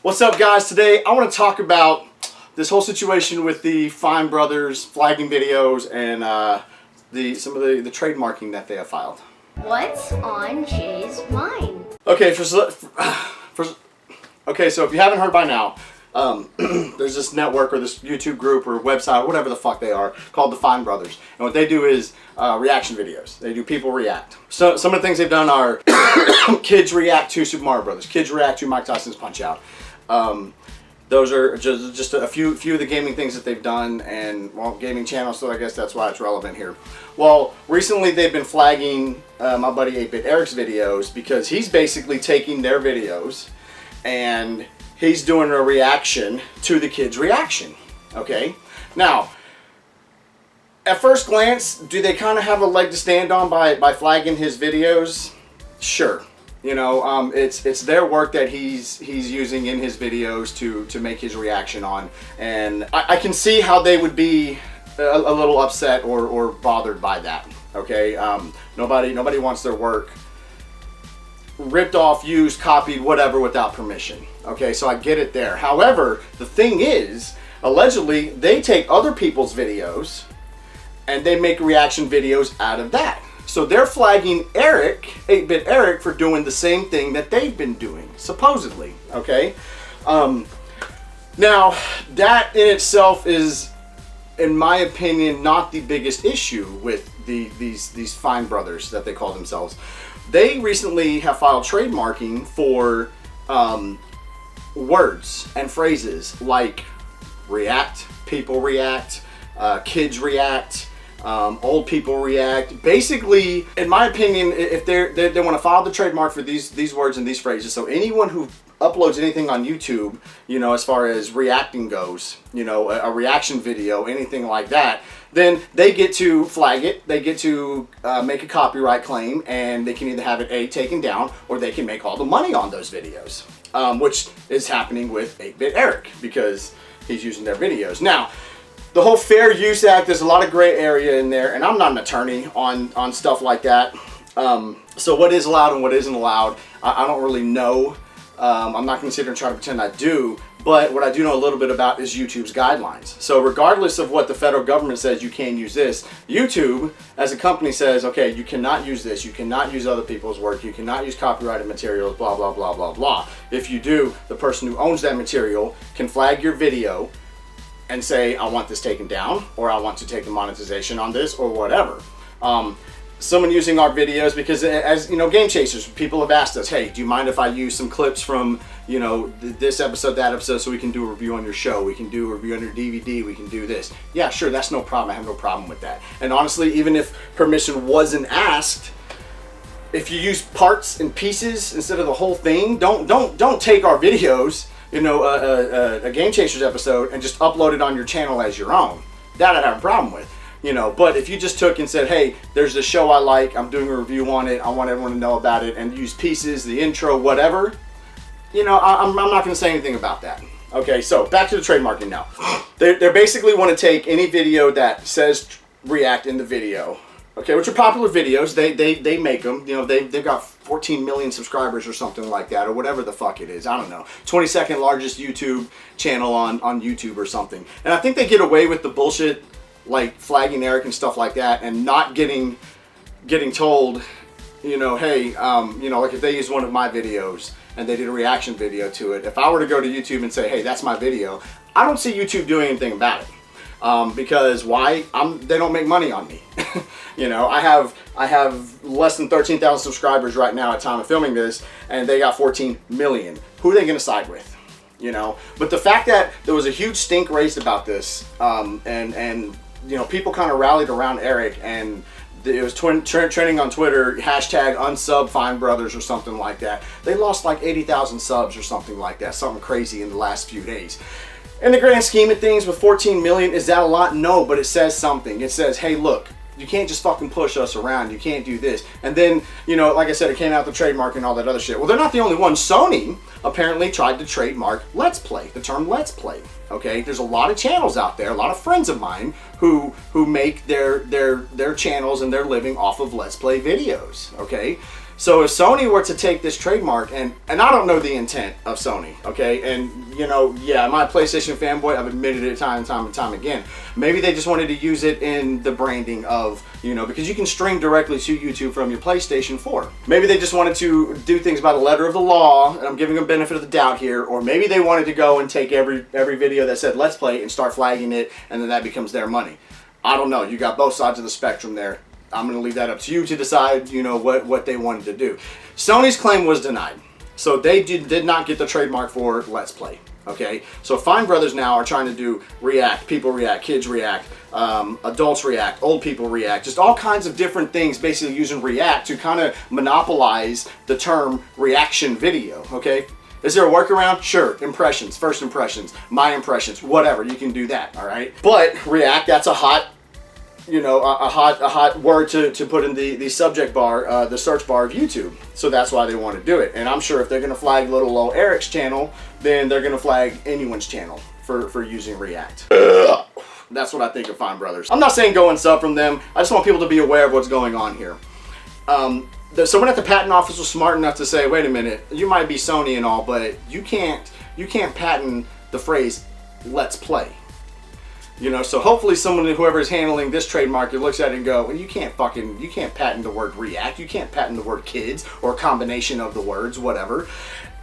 What's up, guys? Today I want to talk about this whole situation with the Fine Brothers flagging videos and some of the trademarking that they have filed. What's on Jay's mind? Okay, so if you haven't heard by now, there's this network or this YouTube group or website, whatever the fuck they are, called the Fine Brothers. And what they do is reaction videos. They do people react. So some of the things they've done are kids react to Super Mario Brothers. Kids react to Mike Tyson's Punch Out. Those are just a few of the gaming things that they've done, and well, gaming channels, so I guess that's why it's relevant here. Well, recently they've been flagging my buddy 8-Bit Eric's videos because he's basically taking their videos and he's doing a reaction to the kid's reaction. Okay? Now, at first glance, do they kind of have a leg to stand on by flagging his videos? Sure. You know, it's their work that he's using in his videos to make his reaction on, and I can see how they would be a little upset or bothered by that. Okay, nobody wants their work ripped off, used, copied, whatever, without permission. Okay, so I get it there. However, the thing is, allegedly they take other people's videos and they make reaction videos out of that. So they're flagging Eric, 8-Bit Eric, for doing the same thing that they've been doing, supposedly, okay? Now, that in itself is, in my opinion, not the biggest issue with these Fine Brothers that they call themselves. They recently have filed trademarking for words and phrases like react, people react, kids react, old people react. Basically, in my opinion, if they want to file the trademark for these words and these phrases, so anyone who uploads anything on YouTube, you know, as far as reacting goes, you know, a reaction video, anything like that, then they get to flag it, they get to make a copyright claim, and they can either have it taken down, or they can make all the money on those videos, which is happening with 8-Bit Eric because he's using their videos. Now, the whole Fair Use Act, there's a lot of gray area in there, and I'm not an attorney on stuff like that. So what is allowed and what isn't allowed, I don't really know. I'm not going to sit here and try to pretend I do, but what I do know a little bit about is YouTube's guidelines. So regardless of what the federal government says you can use this, YouTube as a company says, okay, you cannot use this, you cannot use other people's work, you cannot use copyrighted materials, blah, blah, blah, blah, blah. If you do, the person who owns that material can flag your video and say, I want this taken down, or I want to take the monetization on this, or whatever. Someone using our videos, because as you know, Game Chasers, people have asked us, hey, do you mind if I use some clips from, you know, this episode, that episode, so we can do a review on your show, we can do a review on your DVD, we can do this. Yeah, sure, that's no problem, I have no problem with that. And honestly, even if permission wasn't asked, if you use parts and pieces instead of the whole thing, don't take our videos, you know, a Game Chasers episode, and just upload it on your channel as your own. That I'd have a problem with, you know. But if you just took and said, hey, there's this show I like, I'm doing a review on it, I want everyone to know about it, and use pieces, the intro, whatever, you know, I'm not going to say anything about that. Okay, so back to the trademarking now. They basically want to take any video that says react in the video, okay, which are popular videos. They make them. You know, they've got 14 million subscribers or something like that, or whatever the fuck it is. I don't know. 22nd largest YouTube channel on YouTube or something. And I think they get away with the bullshit like flagging Eric and stuff like that, and not getting told, you know, hey, you know, like if they use one of my videos and they did a reaction video to it, if I were to go to YouTube and say, hey, that's my video, I don't see YouTube doing anything about it. Because why? They don't make money on me. You know, I have less than 13,000 subscribers right now at time of filming this, and they got 14 million. Who are they going to side with? You know, but the fact that there was a huge stink raised about this, and you know, people kind of rallied around Eric, and it was trending on Twitter, hashtag unsub Fine Brothers or something like that. They lost like 80,000 subs or something like that, something crazy in the last few days. In the grand scheme of things, with 14 million, is that a lot? No, but it says something. It says, hey, look, you can't just fucking push us around. You can't do this. And then, you know, like I said, it came out the trademark and all that other shit. Well, they're not the only one. Sony apparently tried to trademark Let's Play, the term Let's Play. Okay, there's a lot of channels out there, a lot of friends of mine who make their channels and their living off of Let's Play videos. Okay, So if Sony were to take this trademark, and I don't know the intent of Sony, okay? And, you know, yeah, am I a PlayStation fanboy? I've admitted it time and time again. Maybe they just wanted to use it in the branding of, you know, because you can stream directly to YouTube from your PlayStation 4. Maybe they just wanted to do things by the letter of the law, and I'm giving them benefit of the doubt here, or maybe they wanted to go and take every video that said Let's Play and start flagging it, and then that becomes their money. I don't know. You got both sides of the spectrum there. I'm going to leave that up to you to decide, you know, what they wanted to do. Sony's claim was denied. So they did not get the trademark for Let's Play. Okay? So Fine Brothers now are trying to do react, people react, kids react, adults react, old people react, just all kinds of different things, basically using react to kind of monopolize the term reaction video. Okay? Is there a workaround? Sure. Impressions, first impressions, my impressions, whatever. You can do that, all right? But react, that's a hot, you know, a hot word to put in the subject bar, the search bar of YouTube. So that's why they want to do it. And I'm sure if they're going to flag little old Eric's channel, then they're going to flag anyone's channel for using React. That's what I think of Fine Brothers. I'm not saying go and sub from them. I just want people to be aware of what's going on here. Someone at the patent office was smart enough to say, wait a minute, you might be Sony and all, but you can't patent the phrase "Let's Play." You know, so hopefully whoever is handling this trademark, looks at it and go, well, you can't patent the word react, you can't patent the word kids, or a combination of the words, whatever.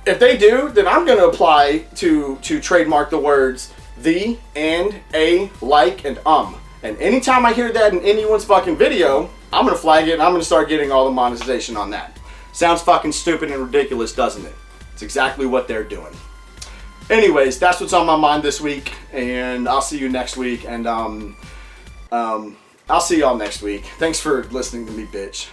If they do, then I'm going to apply to trademark the words the, and, a, like, and And anytime I hear that in anyone's fucking video, I'm going to flag it and I'm going to start getting all the monetization on that. Sounds fucking stupid and ridiculous, doesn't it? It's exactly what they're doing. Anyways, that's what's on my mind this week, and I'll see you next week, and I'll see y'all next week. Thanks for listening to me, bitch.